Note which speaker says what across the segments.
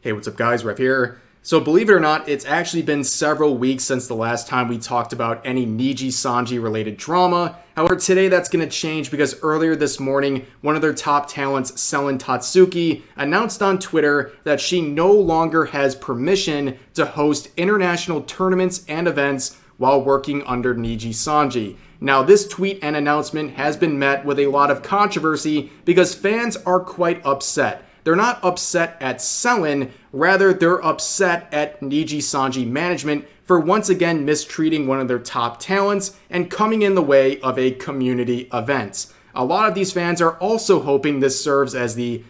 Speaker 1: Hey, what's up guys, Rev here. So believe it or not, it's actually been several weeks since the last time we talked about any Nijisanji related drama. However, today that's going to change because earlier this morning, one of their top talents, Selen Tatsuki, announced on Twitter that she no longer has permission to host international tournaments and events while working under Nijisanji. Now, this tweet and announcement has been met with a lot of controversy because fans are quite upset. They're not upset at Selen, rather they're upset at Nijisanji management for once again mistreating one of their top talents and coming in the way of a community event. A lot of these fans are also hoping this serves as the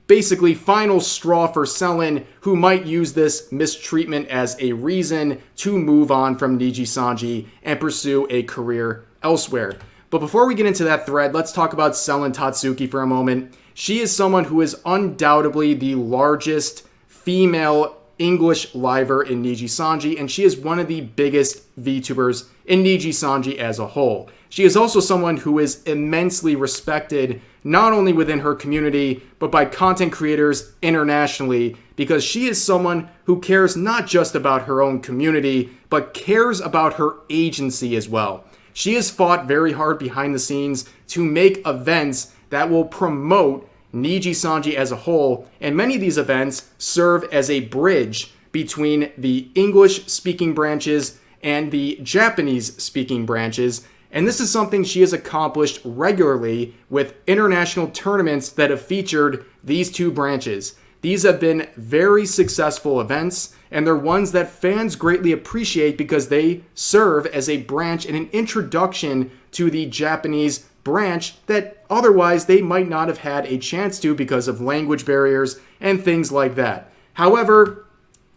Speaker 1: basically final straw for Selen, who might use this mistreatment as a reason to move on from Nijisanji and pursue a career elsewhere. But before we get into that thread, let's talk about Selen Tatsuki for a moment. She is someone who is undoubtedly the largest female English liver in Nijisanji, and she is one of the biggest VTubers in Nijisanji as a whole. She is also someone who is immensely respected, not only within her community, but by content creators internationally, because she is someone who cares not just about her own community, but cares about her agency as well. She has fought very hard behind the scenes to make events that will promote Nijisanji as a whole, and many of these events serve as a bridge between the English-speaking branches and the Japanese-speaking branches, and this is something she has accomplished regularly with international tournaments that have featured these two branches. These have been very successful events, and they're ones that fans greatly appreciate because they serve as a branch and an introduction to the Japanese branch that otherwise they might not have had a chance to because of language barriers and things like that. However,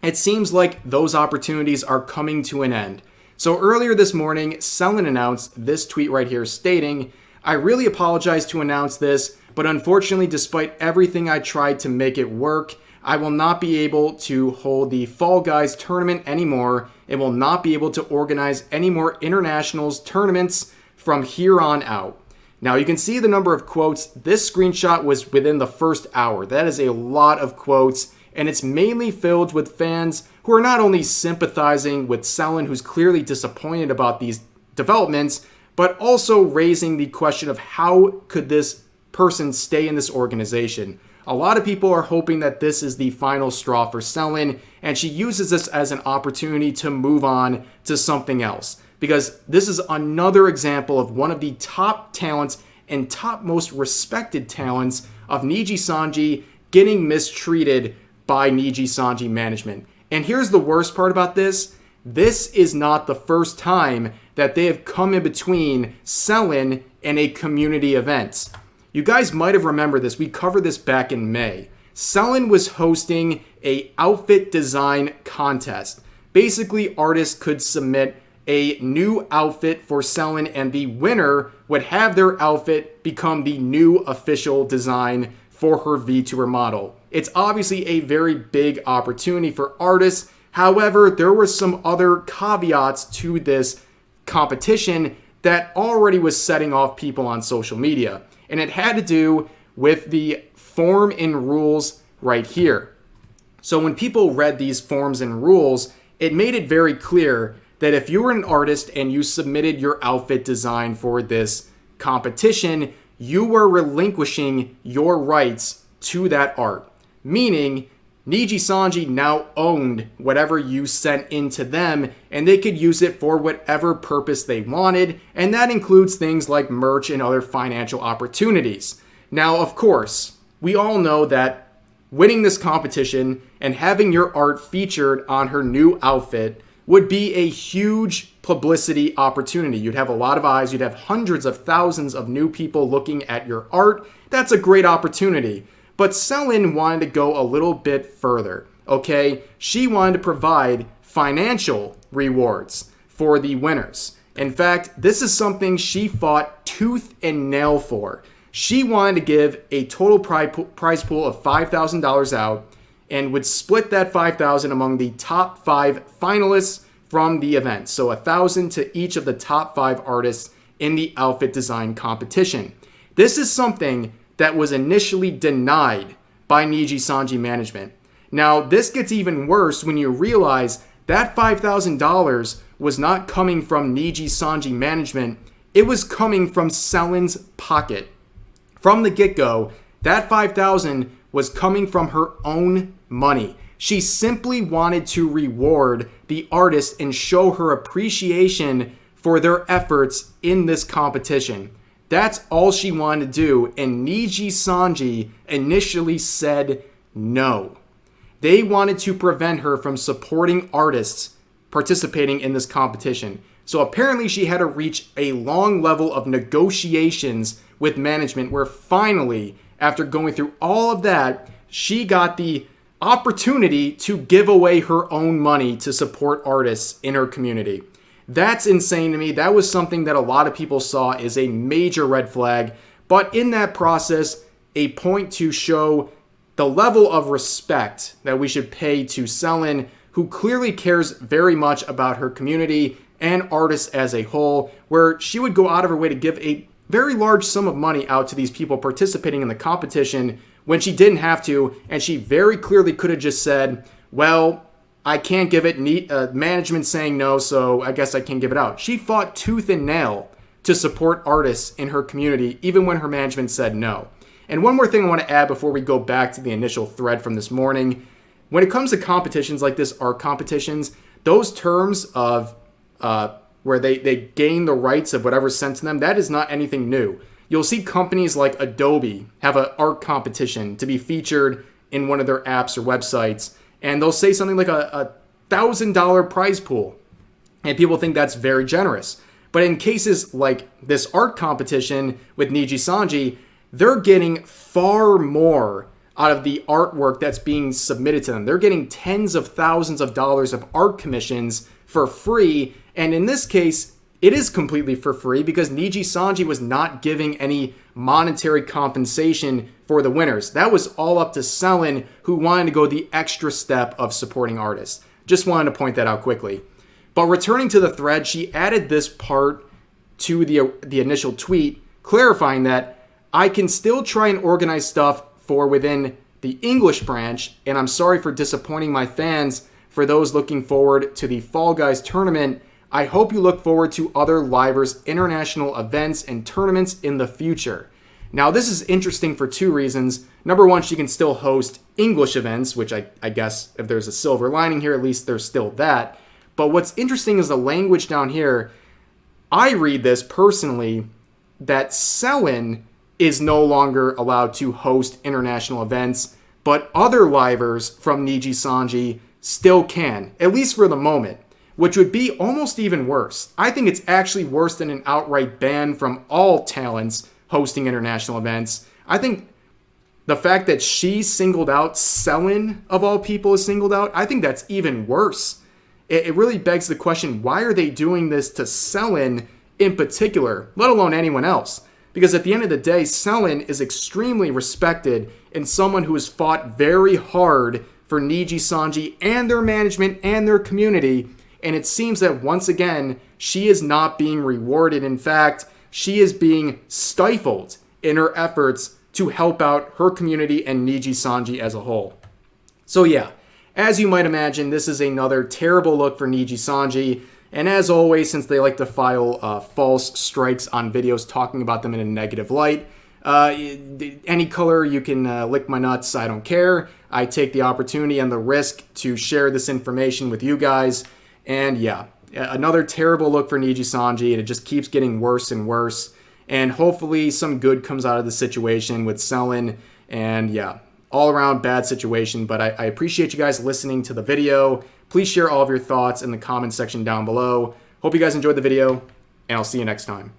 Speaker 1: it seems like those opportunities are coming to an end. So earlier this morning, Selen announced this tweet right here stating, "I really apologize to announce this, but unfortunately, despite everything I tried to make it work, I will not be able to hold the Fall Guys tournament anymore and will not be able to organize any more internationals tournaments from here on out." Now you can see the number of quotes. This screenshot was within the first hour. That is a lot of quotes, and it's mainly filled with fans who are not only sympathizing with Selen, who's clearly disappointed about these developments, but also raising the question of how could this person stay in this organization. A lot of people are hoping that this is the final straw for Selen, and she uses this as an opportunity to move on to something else. Because this is another example of one of the top talents and top most respected talents of Nijisanji getting mistreated by Nijisanji management. And here's the worst part about this. This is not the first time that they have come in between Selen and a community event. You guys might have remembered this. We covered this back in May. Selen was hosting a outfit design contest. Basically, artists could submit a new outfit for Selen, and the winner would have their outfit become the new official design for her VTuber model. It's obviously a very big opportunity for artists. However, there were some other caveats to this competition that already was setting off people on social media, and it had to do with the form and rules right here. So when people read these forms and rules, it made it very clear that if you were an artist and you submitted your outfit design for this competition, you were relinquishing your rights to that art. Meaning, Nijisanji now owned whatever you sent into them, and they could use it for whatever purpose they wanted, and that includes things like merch and other financial opportunities. Now, of course, we all know that winning this competition and having your art featured on her new outfit would be a huge publicity opportunity. You'd have a lot of eyes. You'd have hundreds of thousands of new people looking at your art. That's a great opportunity. But Selen wanted to go a little bit further, okay? She wanted to provide financial rewards for the winners. In fact, this is something she fought tooth and nail for. She wanted to give a total prize pool of $5,000 out and would split that $5,000 among the top 5 finalists from the event. So $1,000 to each of the top 5 artists in the outfit design competition. This is something that was initially denied by Nijisanji management. Now, this gets even worse when you realize that $5,000 was not coming from Nijisanji management. It was coming from Selen's pocket. From the get-go, that $5,000 was coming from her own money. She simply wanted to reward the artist and show her appreciation for their efforts in this competition. That's all she wanted to do, and Nijisanji initially said no. They wanted to prevent her from supporting artists participating in this competition. So apparently she had to reach a long level of negotiations with management where finally, after going through all of that, she got the opportunity to give away her own money to support artists in her community. That's insane to me. That was something that a lot of people saw as a major red flag. But in that process, a point to show the level of respect that we should pay to Selen, who clearly cares very much about her community and artists as a whole, where she would go out of her way to give a very large sum of money out to these people participating in the competition when she didn't have to, and she very clearly could have just said, well, I can't give it, management saying no, so I guess I can't give it out. She fought tooth and nail to support artists in her community, even when her management said no. And one more thing I want to add before we go back to the initial thread from this morning. When it comes to competitions like this, art competitions, those terms of where they gain the rights of whatever's sent to them, that is not anything new. You'll see companies like Adobe have an art competition to be featured in one of their apps or websites, and they'll say something like a $1,000 prize pool, and people think that's very generous. But in cases like this art competition with Nijisanji, they're getting far more out of the artwork that's being submitted to them. They're getting tens of thousands of dollars of art commissions for free, and in this case, it is completely for free because Nijisanji was not giving any monetary compensation for the winners. That was all up to Selen, who wanted to go the extra step of supporting artists. Just wanted to point that out quickly. But returning to the thread, she added this part to the initial tweet, clarifying that I can still try and organize stuff for within the English branch, and I'm sorry for disappointing my fans. For those looking forward to the Fall Guys tournament, I hope you look forward to other Livers international events and tournaments in the future. Now, this is interesting for two reasons. Number one, she can still host English events, which I guess if there's a silver lining here, at least there's still that. But what's interesting is the language down here. I read this personally that Selen is no longer allowed to host international events, but other Livers from Nijisanji still can, at least for the moment, which would be almost even worse. I think it's actually worse than an outright ban from all talents hosting international events. I think the fact that she singled out, Selen of all people is singled out, I think that's even worse. It really begs the question, why are they doing this to Selen in particular, let alone anyone else? Because at the end of the day, Selen is extremely respected and someone who has fought very hard for Nijisanji and their management and their community. And it seems that once again, she is not being rewarded. In fact, she is being stifled in her efforts to help out her community and Nijisanji as a whole. So yeah, as you might imagine, this is another terrible look for Nijisanji. And as always, since they like to file false strikes on videos talking about them in a negative light, any color you can lick my nuts, I don't care. I take the opportunity and the risk to share this information with you guys. And yeah, another terrible look for Nijisanji, and it just keeps getting worse and worse. And hopefully some good comes out of the situation with Selen. And yeah, all around bad situation. But I appreciate you guys listening to the video. Please share all of your thoughts in the comment section down below. Hope you guys enjoyed the video, and I'll see you next time.